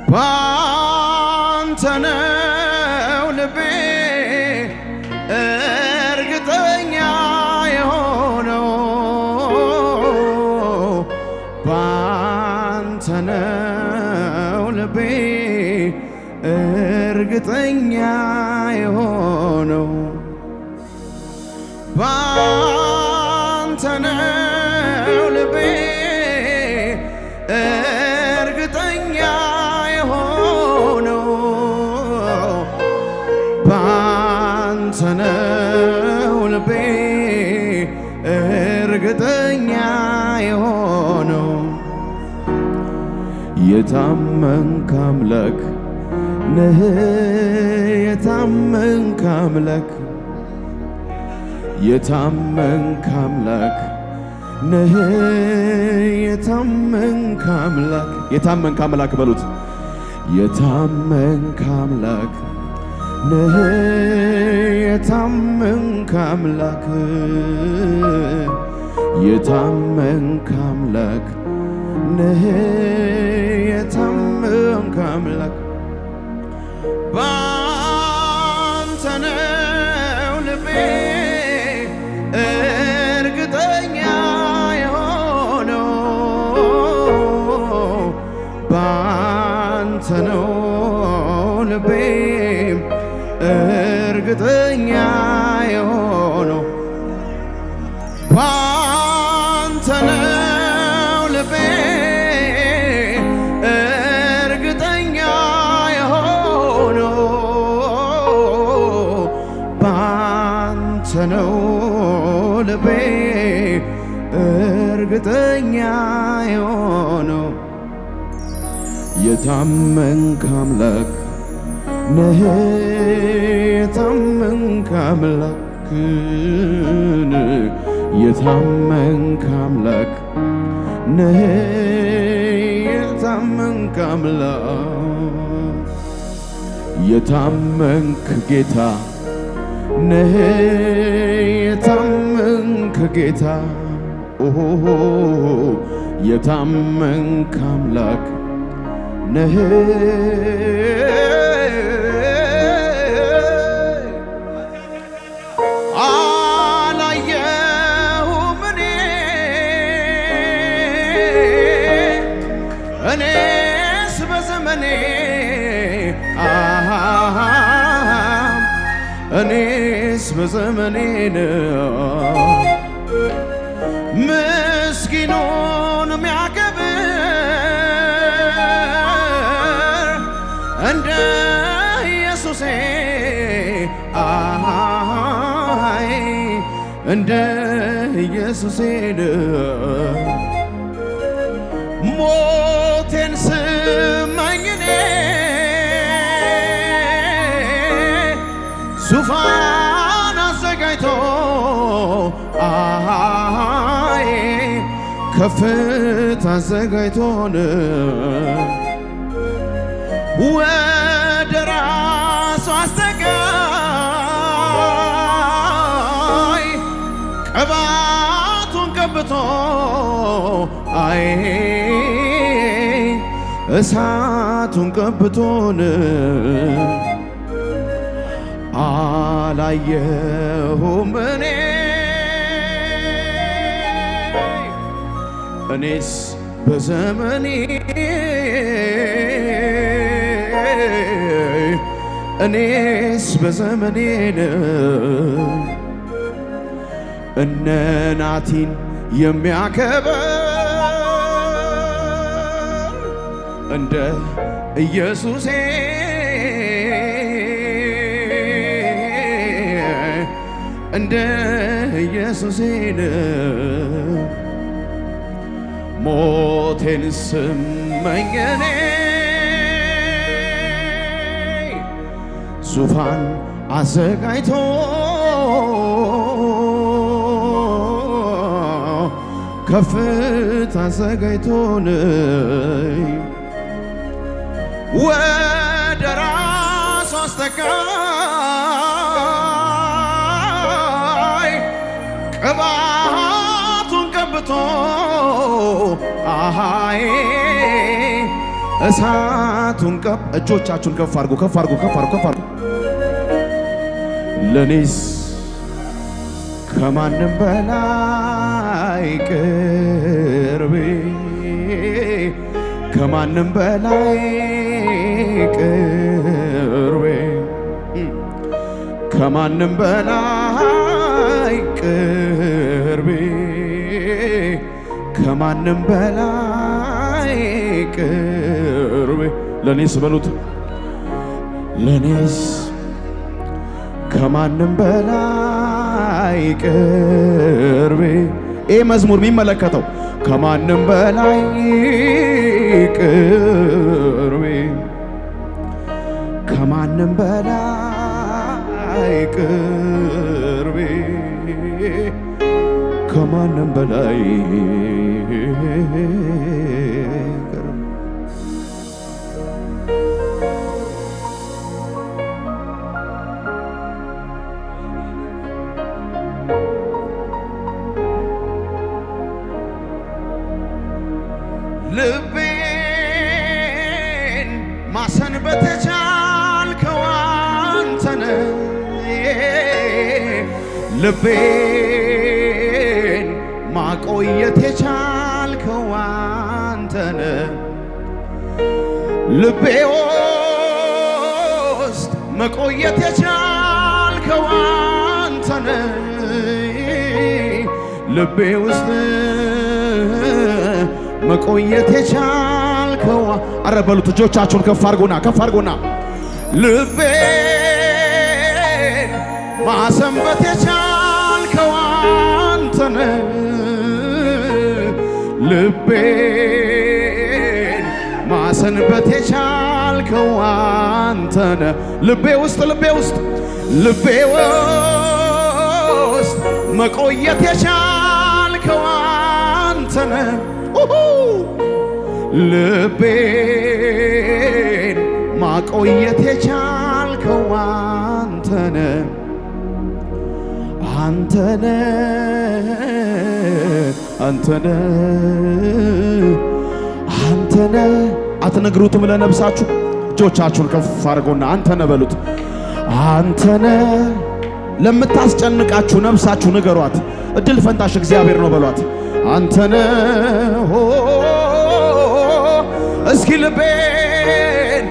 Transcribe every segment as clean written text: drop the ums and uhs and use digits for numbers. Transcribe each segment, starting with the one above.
ባንተ ነው ልቤ እርግጠኛ የሆነው ባንተ ነው ልቤ እርግጠኛ የሆነው ባንተ ነው ልቤ እርግጠኛ የሆነው ባንተ ነው ልቤ እርግጠኛ የሆነው የታመንክ አምላክ ነህ የታመንክ አምላክ የታመንክ አምላክ ነህ የታመንክ አምላክ የታመንክ አምላክ በሉት የታመንክ አምላክ ነህ የታመንክ አምላክ የታመንክ አምላክ ነህ የታመንክ አምላክ ባንተ ነው ልቤ እርግጠኛ የሆነው ባንተ ነው ልቤ እርግጠኛ የሆነው ባንተ ነው ልቤ እርግጠኛ የሆነው ባንተ ነው ልቤ እርግጠኛ የሆነው የታመንክ አምላክ ነህ የታመንክ አምላክ የታመንክ አምላክ ነህ የታመንክ አምላክ የታመንክ ጌታ ነህ የታመንክ ጌታ የታመንክ አምላክ ነህ አላየሁም እኔስ በዘመኔ እኔስ በዘመኔ ምስኪኑን ሚያከብር እንደ ኢየሱሴ እንደ ኢየሱሴ ሞቴን ስመኝ እኔ ዙፋን አዘጋጅቶ ከፍታ አዘጋጅቶን ወደ ራሱ አስጠጋኝ ቅባቱን ቀብቶ እሳቱን ቀብቶን አላየሁም እኔስ በዘመኔ እኔስ በዘመኔ እነ ናቲን የሚያከብር እንደ ኢየሱሴ እንደ ኢየሱሴ ሞቴን ስመኝ እኔ ዙፋን አዘጋጅቶ ከፍታ አዘጋጅቶን ወደ ራሱ አስጠጋኝ ቅባቱን ቀብቶ እሳቱን ቀብ እጆቻችሁን ከፍ አድርጉ ከፍ አድርጉ ከፍ አድርጉ ከፍ አድርጉ። ለኔስ ከማንም በላይ ቅርቤ ከማንም በላይ ቅርቤ ከማንም በላይ ቅርቤ ከማንም በላይ ቅርቤ ለኔስ በሉት ለኔስ ከማንም በላይ ቅርቤ። ይህ መዝሙር የሚመለከተው ከማንም በላይ ቅርቤ ከማንም በላይ ቅርቤ ከማንም በላይ ልቤን ማሰንበት የቻልከው አንተ ነህ። ልቤን ማቆየት የቻልከው አንተ ነህ። ልቤ ውስጥ መቆየት የቻልከው አንተ ነህ። ልቤ ውስጥ መቆየት የቻልከው አረ በሉት እጆቻችሁን ከፍ አድርጉና ከፍ አድርጉና ልቤን ማሰንበት የቻልከው አንተ ነህ። ልቤን ማሰንበት የቻልከው አንተ ነህ። ልቤ ውስጥ መቆየት የቻልከው አንተ ነህ። ልቤን ማቆየት የቻልከው አንተ ነህ። አንተ ነህ አንተ ነህ አንተ ነህ። አትነግሩትም ለነብሳችሁ? እጆቻችሁን ከፍ አድርጎና አንተ ነህ በሉት። አንተ ነህ ለምታስጨንቃችሁ ነብሳችሁ ንገሯት። እድል ፈንታሽ እግዚአብሔር ነው በሏት። አንተ ነህ እስኪ ልቤን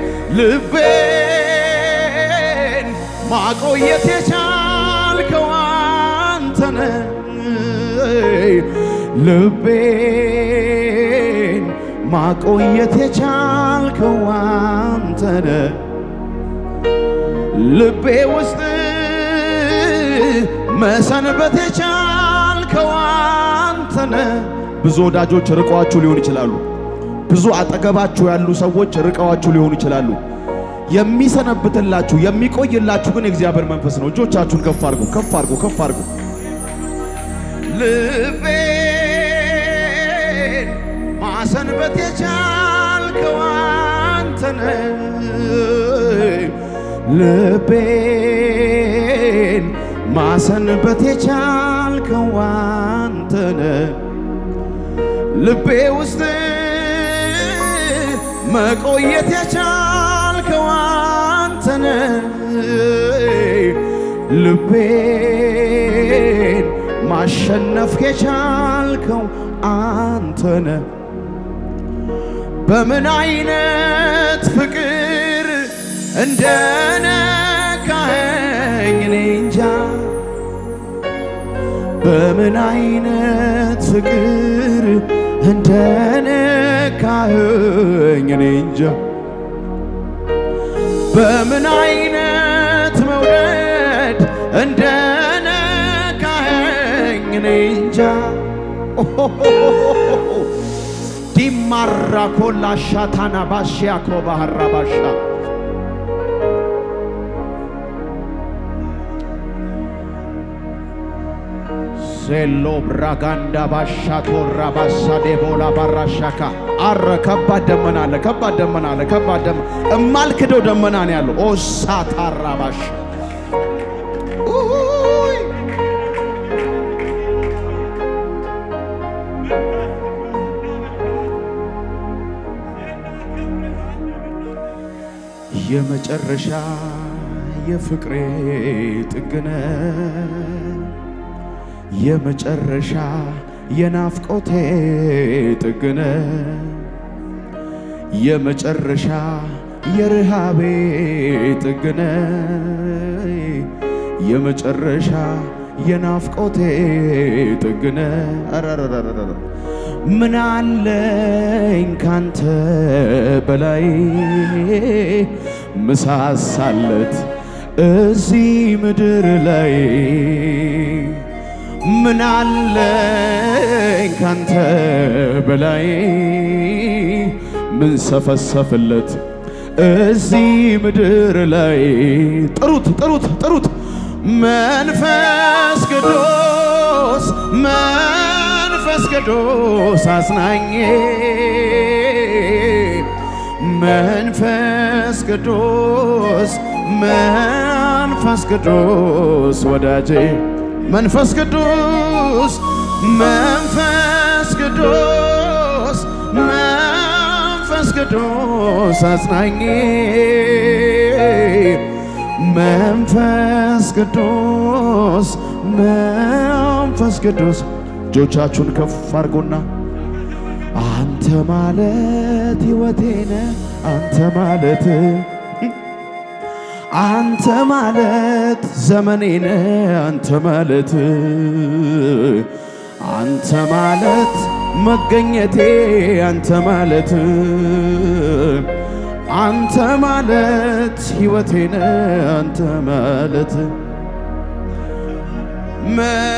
ማቆየት የቻልከው አንተ ነህ። ልቤን ማቆየት የቻልከው አንተ ነህ። ልቤ ውስጥ መሰንበት የቻልከው አንተ ነህ። ብዙ ወዳጆች ርቀዋችሁ ሊሆን ይችላሉ። ብዙ አጠገባችሁ ያሉ ሰዎች ርቀዋችሁ ሊሆኑ ይችላሉ። የሚሰነብትላችሁ የሚቆይላችሁ ግን የእግዚአብሔር መንፈስ ነው። እጆቻችሁን ከፍ አድርጉ ከፍ አድርጉ ከፍ አድርጉ። ልቤን ማሰንበት የቻልከው አንተ ነህ። ልቤን ማሰንበት የቻልከው አንተ ነህ። ልቤ ውስጥ መቆየት የቻልከው አንተ ነህ። ልቤን ማሸነፍ የቻልከው አንተ ነህ። በምን አይነት ፍቅር እንደነካኸኝ እኔ እንጃ። በምን አይነት ፍቅር እንደነካኸኝ እኔ እንጃ። በምን አይነት መውደድ እንደነካኸኝ እኔ እንጃ። ዲማራ ኮላ ሻታና ባሽያ ኮባህራ ባሻ ሴሎ ብራጋንዳ ባሻቶ ራባሳ ዴቦላ ባራሻካ አረ ከባድ ደመና አለ፣ ከባድ ደመና አለ፣ ከባድ ደመና እማልክደው ደመና ነው ያለው። ኦሳታ ራባሽ የመጨረሻ የፍቅሬ ጥግነ የመጨረሻ የናፍቆቴ ጥግነ የመጨረሻ የርሃቤ ጥግነ የመጨረሻ የናፍቆቴ ጥግነ ምን አለኝ ካንተ በላይ ምሳሳለት እዚህ ምድር ላይ ምን አለኝ ካንተ በላይ ምን ሰፈሰፍለት እዚህ ምድር ላይ ጥሩት ጥሩት ጥሩት መንፈስ ቅዱስ መንፈስ ቅዱስ አጽናኜ መንፈስ ቅዱስ መንፈስ ቅዱስ ወዳጄ መንፈስ ቅዱስ መንፈስ ቅዱስ መንፈስ ቅዱስ አጽናኜ መንፈስ ቅዱስ መንፈስ ቅዱስ እጆቻችሁን ከፍ አድርጉና አንተ ማለት ሕይወቴ ነህ አንተ ማለት ዘመኔ ነህ አንተ ማለት መገኘቴ አንተ ማለት ሕይወቴ ነህ አንተ ማለት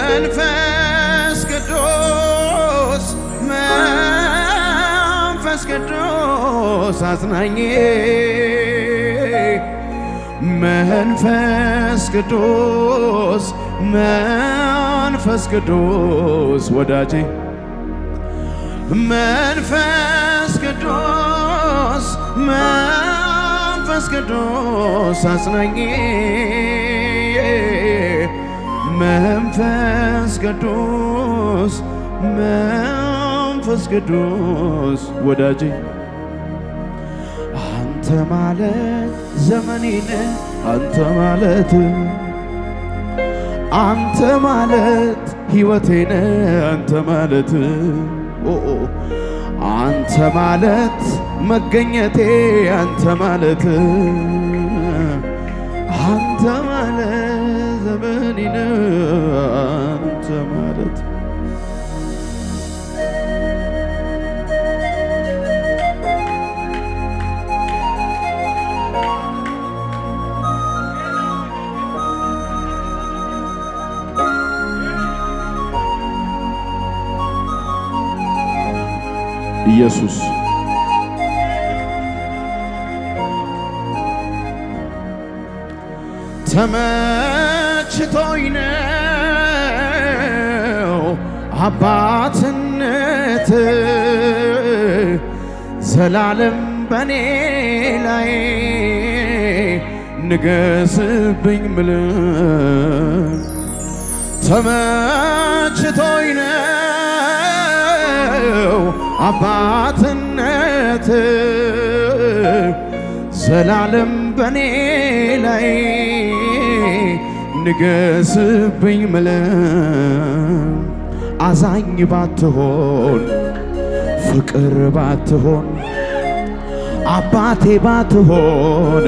መንፈስ ቅዱስ መንፈስ ቅዱስ አጽናኜ መንፈስ ቅዱስ መንፈስ ቅዱስ ወዳጄ መንፈስ ቅዱስ መንፈስ ቅዱስ አጽናኜ መንፈስ ቅዱስ መንፈስ ቅዱስ ወዳጄ አንተ ማለት ዘመኔ ነህ አንተ ማለት ሕይወቴ ነህ አንተ ማለት መገኘቴ አንተ ማለት ዘመኔ ነህ አንተ ማለት ኢየሱስ ተመችቶኝ ነው አባትነት ዘላለም በኔ ላይ ንገስብኝ ምል ተመችቶኝ ነው አባትነት ዘላለም በኔ ላይ ንገስብኝ ምል አዛኝ ባትሆን ፍቅር ባትሆን አባቴ ባትሆን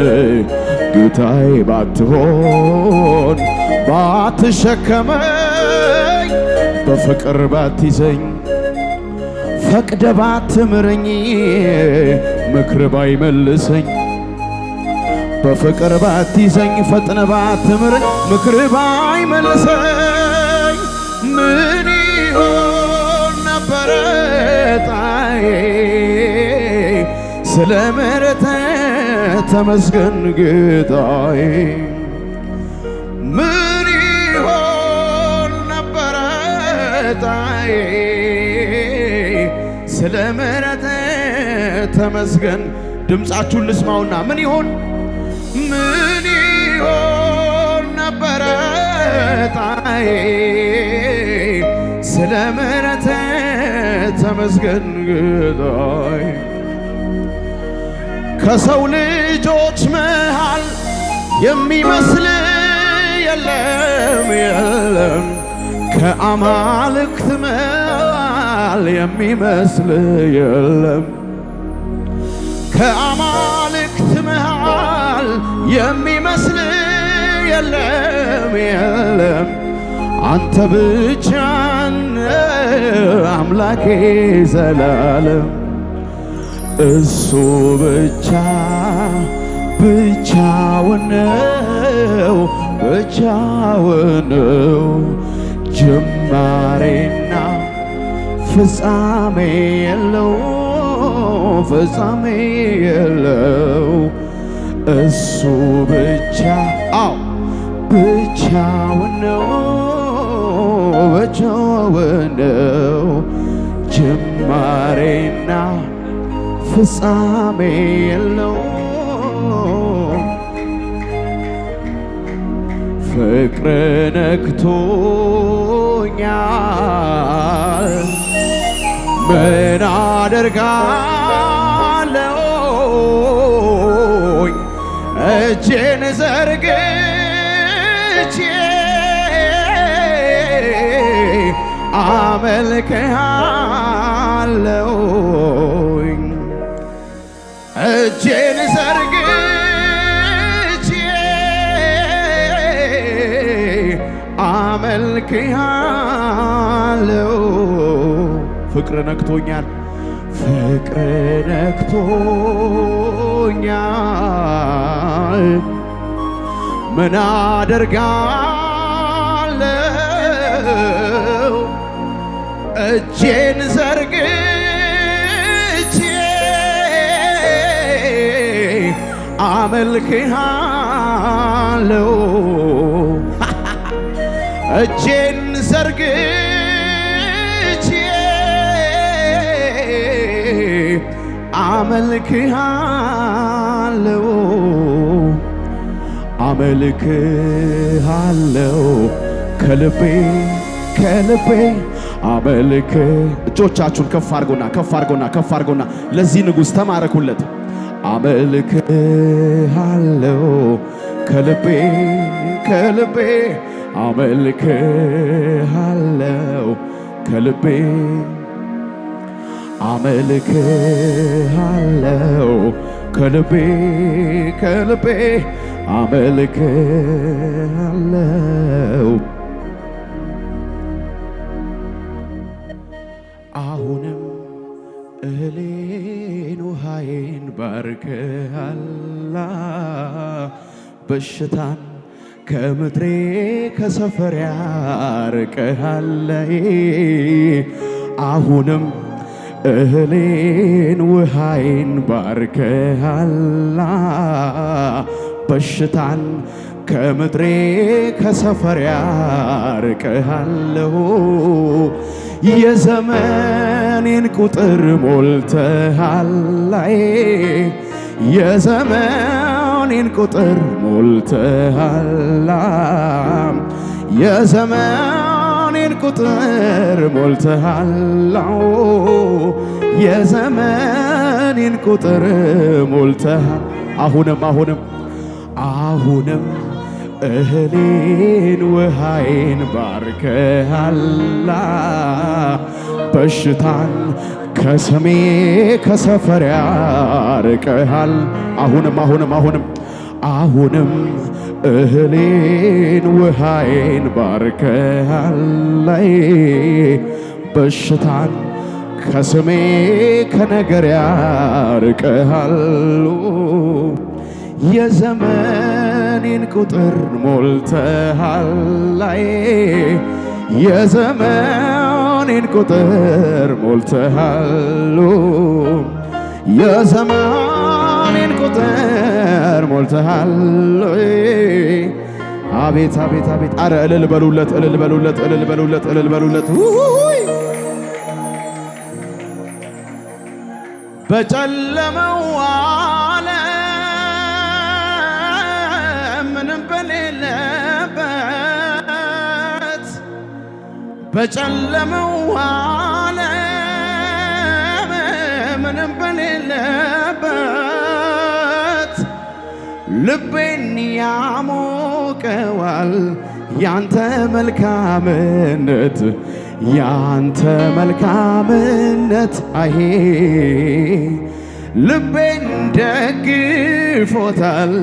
ጌታዬ ባትሆን ባትሸከመኝ በፍቅር ባትይዘኝ ፈቅደ ባትምረኝ ምክር ባይመልሰኝ በፍቅር ባትይዘኝ ፈጥነ ባትምረኝ ምክር ባይመልሰኝ ምን ይሆን ነበረ ጣዬ ስለ ምሕረትህ ተመስገን ጌታዬ ምን ይሆን ነበረ ጣዬ ስለ ምሕረትህ ተመስገን ድምፃችሁን ልስማውና ምን ይሆን ነበረ ጣዬ ስለ ምሕረትህ ተመስገን ጌታዬ ከሰው ልጆች መሃል የሚመስል የለም የለም ከአማልክት መሃል የሚመስል የለም ከአማልክት መሃል የሚመስል የለም የለም አንተ ብቻ አምላኬ ዘላለም እሱ ብቻ ብቻውን ነው ብቻውን ነው ጅማሬና ፍጻሜ የለው ፍጻሜ የለው እሱ ብቻ ብቻውን ነው ብቻውን ነው ጅማሬና ፍጻሜ የለው ፍቅር ነክቶኛል ምን አደርጋለሁ እጄን ዘርግቼ አመልክሃለሁ እጄን ዘርግቼ አመልክሃለሁ ፍቅር ነክቶኛል ፍቅር ነክቶኛል ምን አደርጋለሁ እጄን ዘርግቼ አመልክሃለሁ እጄን ዘርግቼ አመልክሃለሁ አመልክሃለሁ ከልቤ ከልቤ አመልክ እጆቻችሁን ከፍ አድርጎና ከፍ አድርጎና ከፍ አድርጎና ለዚህ ንጉሥ ተማረኩለት አመልክሃለሁ ከልቤ ከልቤ አመልክሃለሁ ከልቤ አመልክሃለሁ ከልቤ ከልቤ አመልክሃለሁ አሁንም እህሌን ውሃዬን ባርከሃላ በሽታን ከምድሬ ከሰፈር ያርቀሃለ አሁንም እህሌን ውሃዬን ባርከሃላ በሽታን ከምድሬ ከሰፈር ያርቀሃለሁ የዘመኔን ቁጥር ሞልተሃል የዘመኔን ቁጥር ሞልተሃል የዘመኔን ቁጥር ሞልተሃል የዘመኔን ቁጥር ሞልተሃል አሁንም እህሌን ውሃዬን ባርከሃላ በሽታን ከስሜ ከሰፈር ያርቀሃል አሁንም እህሌን ውሃዬን ባርከሃላ በሽታን ከስሜ ከነገር ያርቀሃል የዘመኔን ቁጥር ሞልተሃል የዘመኔን ቁጥር ሞልተሃል የዘመኔን ቁጥር ሞልተሃል አቤት አቤት አቤት አረ እልል በሉለት እልል በሉለት እልል በሉለት እልል በሉለት በጨለመው ዓለም ምንም በሌለበት በጨለመው ዓለም ምንም በሌለበት ልቤን ያሞቀዋል ያንተ መልካምነት ያንተ መልካምነት አይ ልቤን ደግፎታል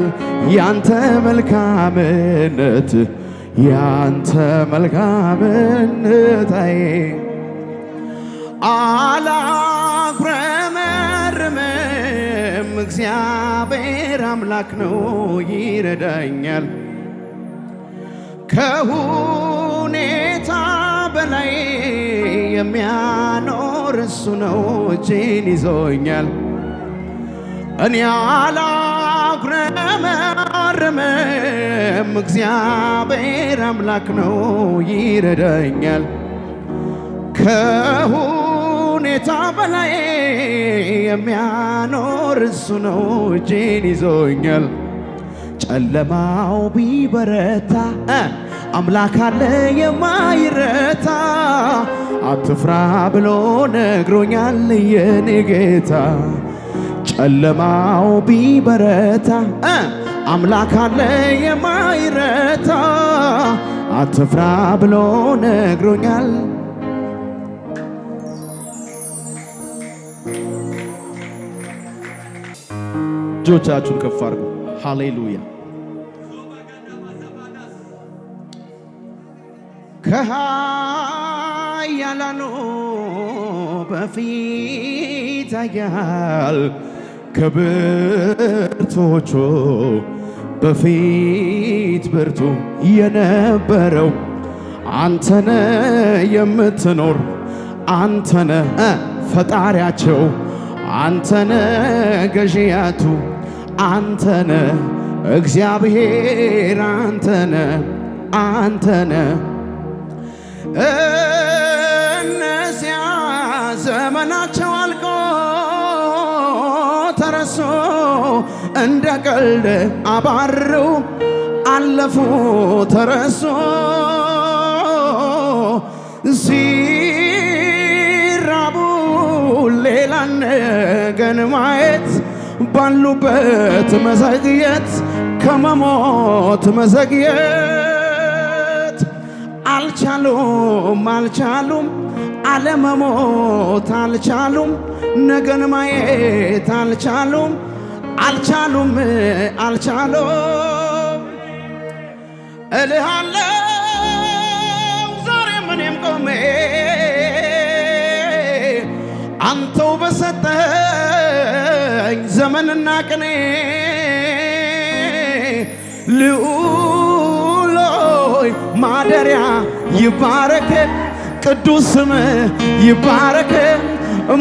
ያንተ መልካምነት ያንተ መልካምነት አይ አላጉረመርምም እግዚአብሔር አምላክ ነው ይረዳኛል ከሁኔታ በላይ የሚያኖር እሱ ነው እጄን ይዞኛል እኔ አላጉረመርምም እግዚአብሔር አምላክ ነው ይረዳኛል ከሁኔታ በላይ የሚያኖር እሱ ነው እጄን ይዞኛል ጨለማው ቢበረታ አምላክ አለ የማይረታ አትፍራ ብሎ ነግሮኛል የኔ ጌታ ጨለማው ቢበረታ አምላክ አለ የማይረታ አትፍራ ብሎ ነግሮኛል እጆቻችሁን ከፍ አድርጉ ሃሌሉያ ከኃያላኑ በፊት ያያል ከብርቶቹ በፊት ብርቱ የነበረው አንተነ የምትኖር አንተነ ፈጣሪያቸው አንተነ ገዢያቱ አንተነ እግዚአብሔር አንተነ እነዚያ ዘመናቸው አልቆ ተረሶ እንደ ቀልድ አባሩ አለፉ ተረሶ ሲራቡ ሌላ ነገን ማየት ባሉበት መዘግየት ከመሞት መዘግየት አልቻሉም አለመሞት አልቻሉም ነገን ማየት አልቻሉም እልሃለሁ ዛሬም እኔም ቆሜ አንተው በሰጠኝ ዘመንና ቅኔ ልዑሎይ ማደሪያ ይባረክ ቅዱስ ስም ይባረክ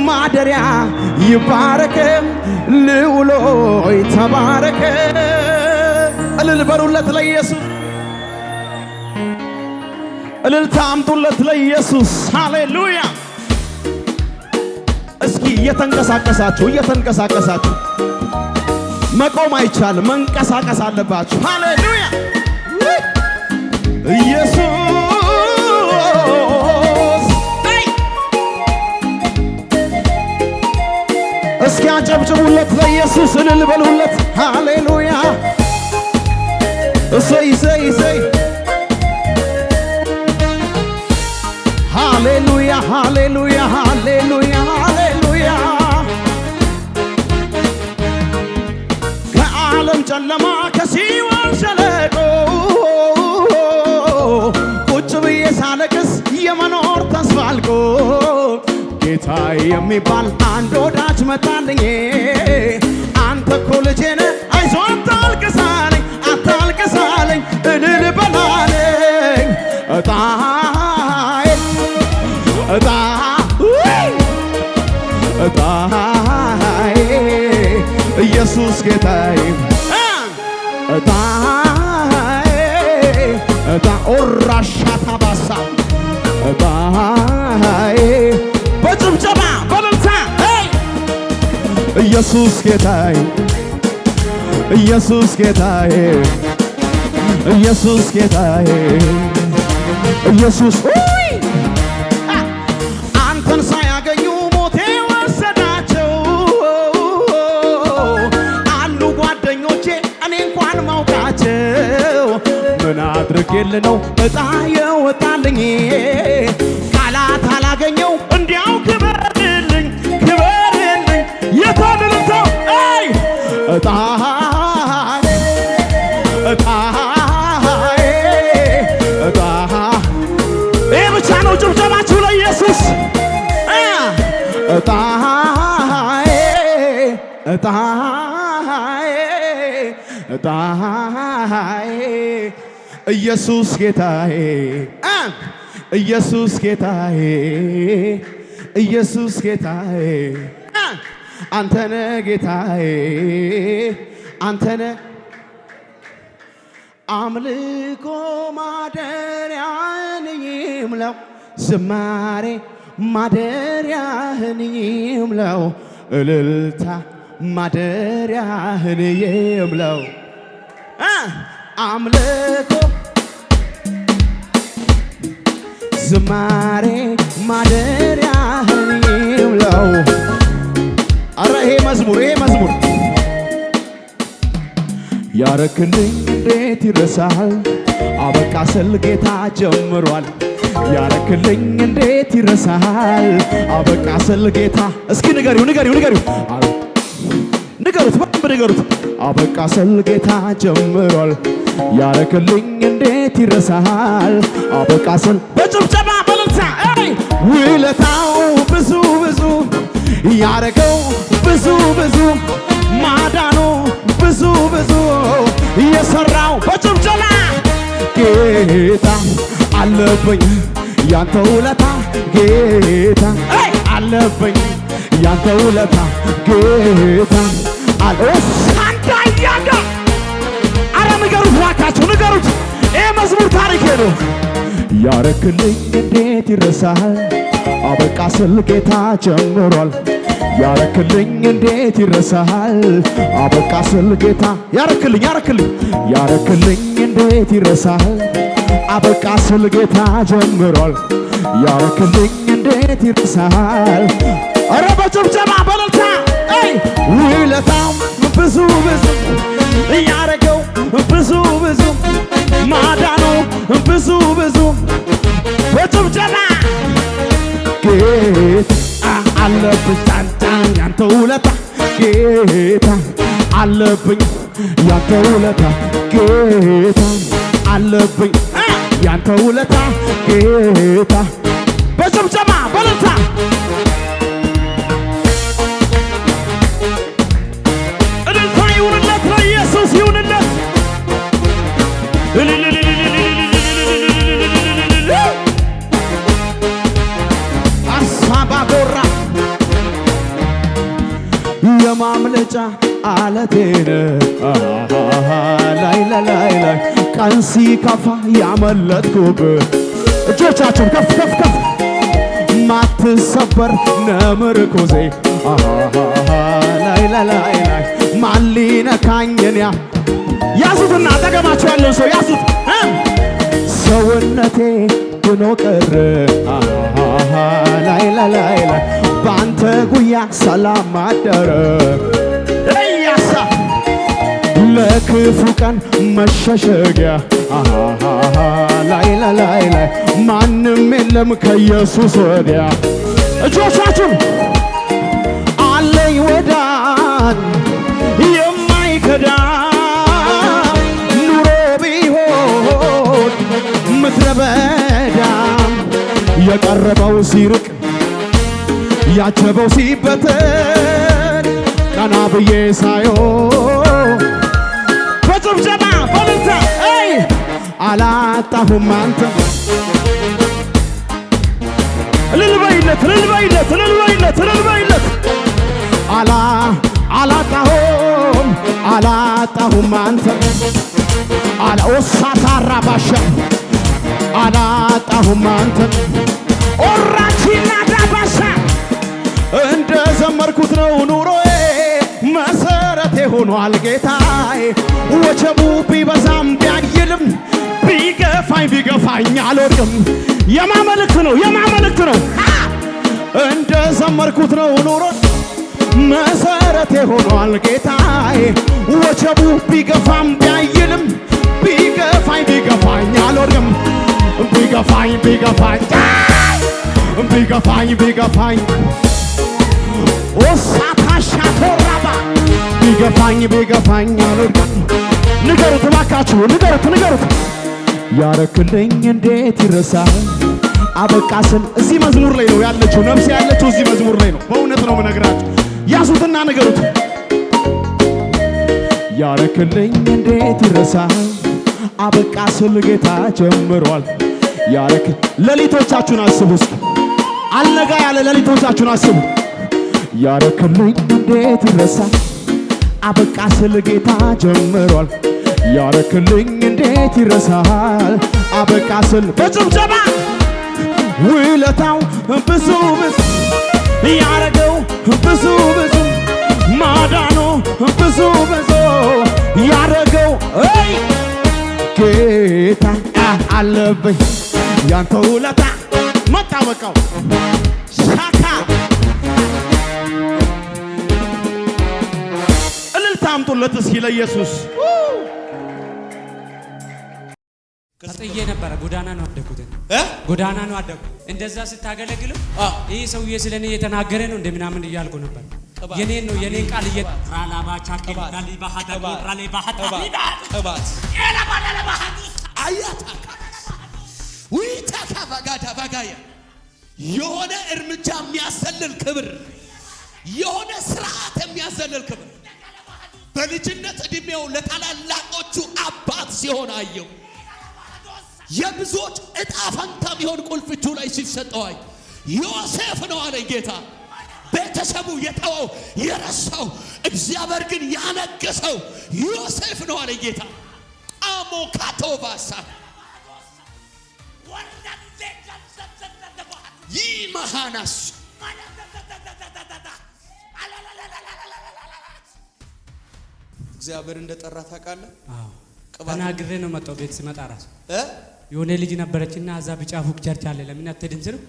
ማደሪያ ይባረክ ልዑሎይ ተባረክ እልል በሉለት ለኢየሱስ እልልታ አምጡለት ለኢየሱስ ሃሌሉያ እስኪ እየተንቀሳቀሳችሁ መቆም አይቻልም መንቀሳቀስ አለባችሁ ሃሌሉያ ኢየሱስ እስኪ አጨብጭቡለት ለኢየሱስ እልል በሉለት ሃሌሉያ እሰይ ሃሌሉያ ሃሌሉያ ሃሌሉያ ሃሌሉያ ከዓለም ጨለማ ከሲኦል ሸለቆ ቁጭ ብዬ ሳለቅስ የመኖር ተስፋ አልቆ ጌታ የሚባል አንድ ወዳጅ መጣልኝ አንተ እኮ ልጄ ነህ አይዞህ አታልቅሳለኝ እልል በላለኝ እጣዬ ኢየሱስ ጌታዬ እጣ ኦራሻታ ባሳ እጣዬ በጭብጨባ በእልልታ ኢየሱስ ጌታዬ ኢየሱስ ጌታዬ ኢየሱስ ጌታዬ ኢየሱስ አንተን ሳያገኙ ሞቴ ወሰዳቸው አሉ ጓደኞቼ እኔ እንኳ እንኳን ማውቃቸው ምን አድርጌልህ ነው ዕጣ የወጣልኝ ቃላት አላገኘው እንዲያው ክበርልኝ ክበርልኝ የተንልተው ዕጣ ይህ ብቻ ነው ጭብጨባችሁ ለኢየሱስ ዕጣዬ ኢየሱስ ጌታዬ ኢየሱስ ጌታዬ ኢየሱስ ጌታዬ አንተነ ጌታዬ አንተነ አምልኮ ማደሪያህን ይምላው ዝማሬ ማደሪያህን ይምላው እልልታ ማደሪያህን ይምላው አምልኮ ዝማሬ ማደሪያህን ይምላው። አረ ይሄ መዝሙር ያረክልኝ እንዴት ይረሳል አበቃ ስል ጌታ ጀምሯል ያረክልኝ እንዴት ይረሳል አበቃ ስል ጌታ እስኪ ንገሩት በደንብ ንገሩት አበቃ ስል ጌታ ጀምሯል ያረክልኝ እንዴት ይረሳል አበቃ ስል በጭብጨባ በልልታ ውለታው ብዙ ብዙ ያረገው ብዙ ብዙ ማዳኑ ብዙ ብዙ የሰራው በጭብጨባ ጌታ አለብኝ ያንተ ውለታ ጌታ አለብኝ ያንተ ውለታ ጌታ አልሳንዳያጋ አረ ንገሩት ዋካችሁ ንገሩት ይህ መዝሙር ታሪክ ነው ያረክልኝ እንዴት ይረሳል አበቃ ስል ጌታ ጀምሯል ያረክልኝ እንዴት ይረሳል አበቃ ስል ጌታ ያረክልኝ እንዴት ይረሳል አበቃ ስል ጌታ ጀምሯል ያረክልኝ እንዴት ይረሳል አረ በጭብጨባ በእልልታ ውለታው ብዙ ብዙ ያረገው ብዙ ብዙ ማዳኑ ብዙ ብዙ በጭብጨባ ጌታ አለብኝ ያንተ ውለታ ጌታ አለብኝ ያንተ ውለታ ጌታ አለብኝ ያንተ ውለታ ጌታ በጭብጨባ በእልልታ እልልታ ይሁንለት ለኢየሱስ ይሁንለት አሳባጎራ የማምለጫ አለቴን ላይ ቀን ሲከፋ ያመለጥኩብህ እጆቻችሁን ከፍ ከፍ ከፍ ማትሰበር ነምርኩዜ ላይ ማን ሊነካኝን ያዙትና አጠገባችሁ ያለውን ሰው ያዙት ሰውነቴ ድኖ ቀረ ላይ በአንተ ጉያ ሰላም አደረ ያሳ ለክፉ ቀን መሸሸጊያ ላይ ማንም የለም ከኢየሱስ ወዲያ እጆቻችሁን አለኝ ወዳን የማይከዳ ኑሮ ቢሆን ምድረ በዳ የቀረበው ሲርቅ ያጀበው ሲበተን ቀና ብዬ ሳዮ በጭብጨባ በእልልታ አላጣሁም አንተ እልል በይለት አላጣሁም አንተ አላኦሳታራ ባሻ አላጣሁም አንተ ኦራቺና ዳባሻ እንደ ዘመርኩት ነው ኑሮዬ መሰረቴ ሆኗል ጌታዬ ወጀቡ ቢበዛም ቢያይልም ቢገፋኝ አልወድቅም የማመልክት ነው እንደ ዘመርኩት ነው ኑሮ መሰረቴ ሆኗል ጌታዬ ወጀቡ ቢገፋም ቢያይ ቢገፋኝ ኦሳታሻቶራባ ቢገፋኝ አልወድቅም። ንገሩት እባካችሁ ንገሩት። ያረክልኝ እንዴት ይረሳል አበቃ ስል እዚህ መዝሙር ላይ ነው ያለችው፣ ነፍሴ ያለችው እዚህ መዝሙር ላይ ነው። በእውነት ነው የምነግራችሁ። ያዙትና ንገሩት። ያረክልኝ እንዴት ይረሳል አበቃ ስል ጌታ ጀምሯል። ሌሊቶቻችሁን አስቡ እስኪ፣ አልነጋ ያለ ሌሊቶቻችሁን አስቡ። ያረክልኝ እንዴት ይረሳል አበቃ ስል ጌታ ጀምሯል። ያረክልኝ እንዴት ይረሳል አበቃ ስል በጭብጨባ ውለታው ብዙ ያረገው ብዙ ማዳኑ ብዙ ያረገው ጌታ አለብኝ ያንተ ውለታ መጣበቃው ሻካ እልልታ አምጡለት እስኪ ለኢየሱስ። ተጥዬ ነበረ። ጎዳና ነው አደኩት። ጎዳና ነው አደኩ። እንደዛ ስታገለግሉ ይህ ሰውዬ ስለኔ እየተናገረ ነው እንደምናምን እያልኩ ነበር። የኔን ነው የኔን ቃል የሆነ እርምጃ የሚያሰልል ክብር፣ የሆነ ስርዓት የሚያሰልል ክብር በልጅነት እድሜው ለታላላቆቹ አባት ሲሆን አየው። የብዙዎች ዕጣ ፈንታ ቢሆን ቁልፍ እጁ ላይ ሲሰጠው ዮሴፍ ነው አለኝ ጌታ። ቤተሰቡ የተወው የረሳው እግዚአብሔር ግን ያነገሰው ዮሴፍ ነው አለኝ ጌታ። አሞካቶቫሳ ይማሃናስ እግዚአብሔር እንደጠራ ታውቃለህ። ተናግሬ ነው መጣው። ቤት ስመጣ ራሱ የሆነ ልጅ ነበረችና እዛ ቢጫ ፉቅ ቸርች አለ ለምን አትሄድም ስለው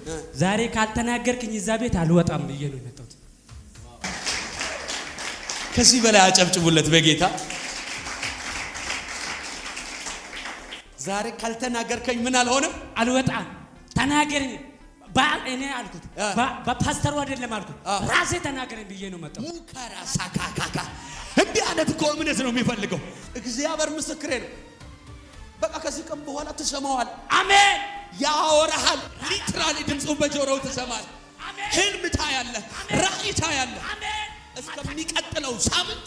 ዛሬ ካልተናገርክኝ እዛ ቤት አልወጣም ብዬ ነው የመጣሁት። ከዚህ በላይ አጨብጭቡለት በጌታ። ዛሬ ካልተናገርከኝ ምን አልሆንም አልወጣም። ተናገርኝ እኔ አልኩት። በፓስተሩ አይደለም አልኩት፣ ራሴ ተናገረኝ ብዬ ነው መጣሁ። ሙከራ ሳካካካ እንዲህ አይነት እኮ እምነት ነው የሚፈልገው። እግዚአብሔር ምስክሬ ነው። በቃ ከዚህ ቀን በኋላ ትሰማዋል። አሜን። ያወራሃል። ሊትራሊ ድምፁን በጆሮው ትሰማል። ህልም ታያለህ፣ ራእይ ታያለህ። እስከሚቀጥለው ሳምንት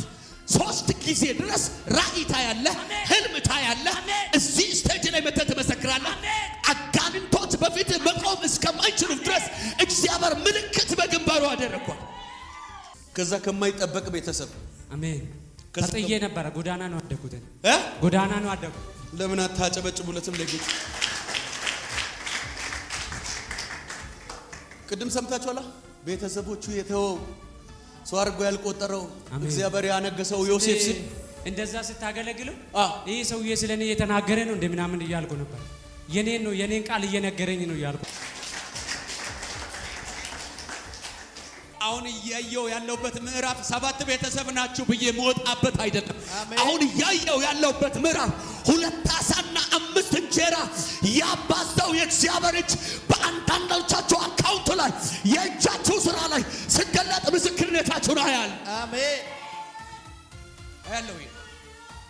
3 ጊዜ ድረስ ራእይ ታያለህ፣ ህልም ታያለህ። እዚህ ስቴጅ ላይ መተህ ትመሰክራለህ። አጋንንቶች በፊት መቆም እስከማይችሉ ድረስ እግዚአብሔር ምልክት በግንባሩ አደረኳል። ከዛ ከማይጠበቅ ቤተሰብ አሜን። ተጥዬ ነበረ። ጎዳና ነው አደኩት። ጎዳና ነው አደኩት። ለምን አታጨበጭቡለትም ለጌታ? ቅድም ሰምታችኋላ። ቤተሰቦቹ የተወው ሰው አድርጎ ያልቆጠረው እግዚአብሔር ያነገሰው ዮሴፍ ሲል እንደዛ ስታገለግሉ ይህ ሰውዬ ስለኔ እየተናገረ ነው እንደምናምን እያልኩ ነበር። የኔን ነው የኔን ቃል እየነገረኝ ነው እያልኩ አሁን እያየው ያለውበት ምዕራፍ 7 ቤተሰብ ናችሁ ብዬ መወጣበት አይደለም። አሁን እያየው ያለውበት ምዕራፍ 2 ዓሳና 5 እንጀራ ያባዛው የእግዚአብሔር እጅ በአንዳንዶቻችሁ አካውንት ላይ የእጃችሁ ስራ ላይ ሲገለጥ ምስክርነታችሁን አያል። አሜን።